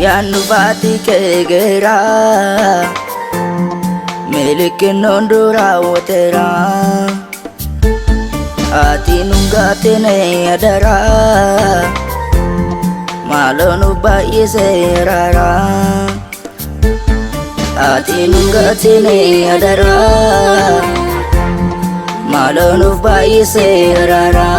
Yanu bati kegera Milikin nondura watera Ati nungatine adara Malonu bayi serara Ati nungatine adara Malonu bayi serara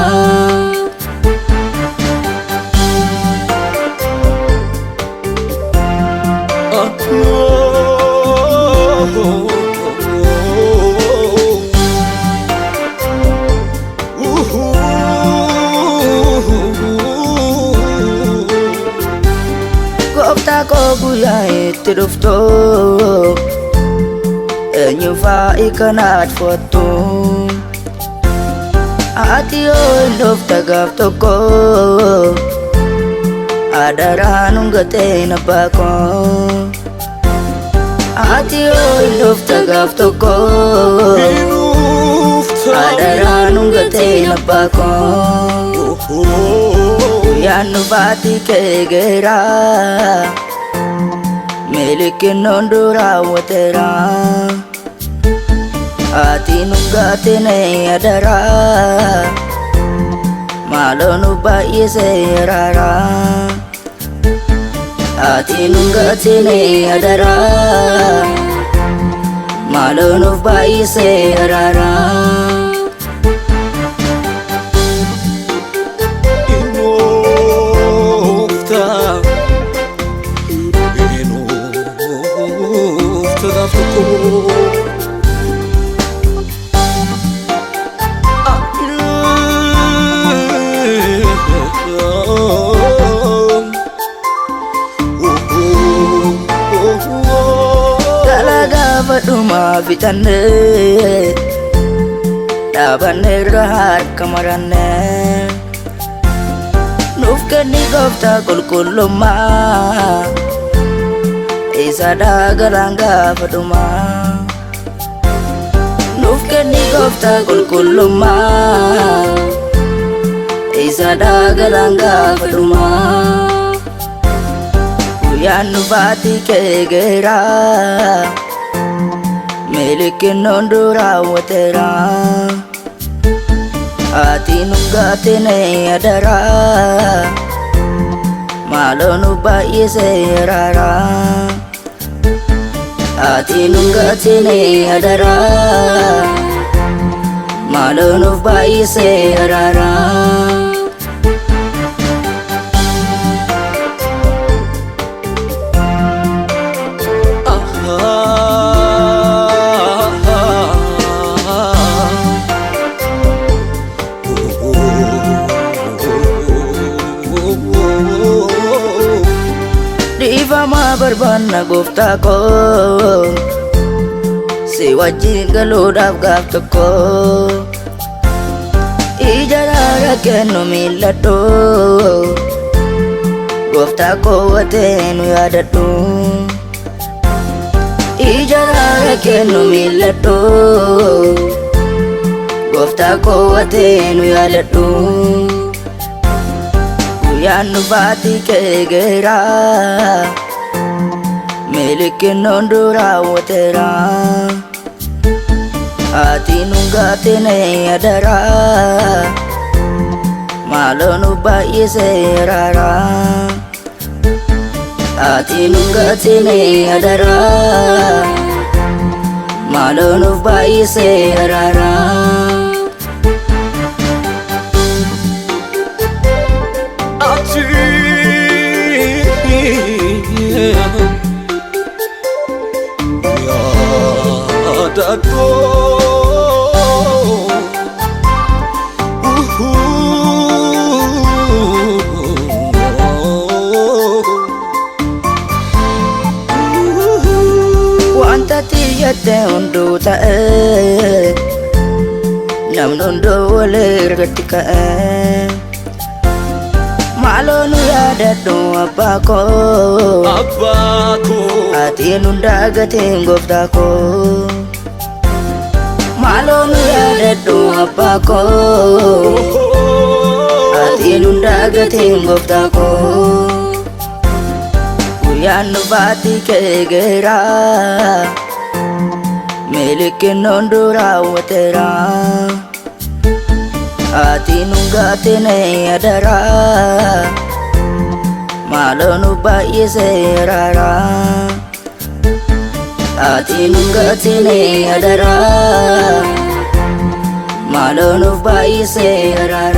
Gofta ko guyyaa itti dhuftu eenyu faa'i kanaat fottu ati yoo hin dhufta gaaf tokko adaraan hungatee na baako ati yoo hin dhufta gaaf tokko adaraan hungatee na baako Yanu bati kegera Milikin nondura watera Ati nungatine adara Malonu bayi serara Ati nungatine adara Malonu bayi serara Duma bitane Dabane rahar kamarane Nufkani gofta kulkuluma Isa dagalanga faduma Nufkani gofta kulkuluma Isa dagalanga faduma Yanu bati kegera Milikin nondura watera Ati nungatine adara Malonu bayi serara Ati nungatine adara Malonu bayi serara Difama berbana gofta ko Si wajin galudaf gaf toko Ijara kenu milado Gofta ko watenu yadatu Ijara kenu milado Gofta ko watenu yadatu Yanu bati kegera Milikin nondura watera Ati nungatine adara Malonu bayi serara Ati nungatine adara Malonu bayi serara Wanta tiyate undu ta'e Namnundu walir ketika Malonu yadadu abako Ati nunda gating goftako Malonu yadadu abako Ati nunda gating goftako Guyyaan dhufaatii kee geera milikinnoon raawwateera ati nu gaatine adara maaloo nu baay'isee rara ati nu gaatine adara maaloo nu baay'isee rara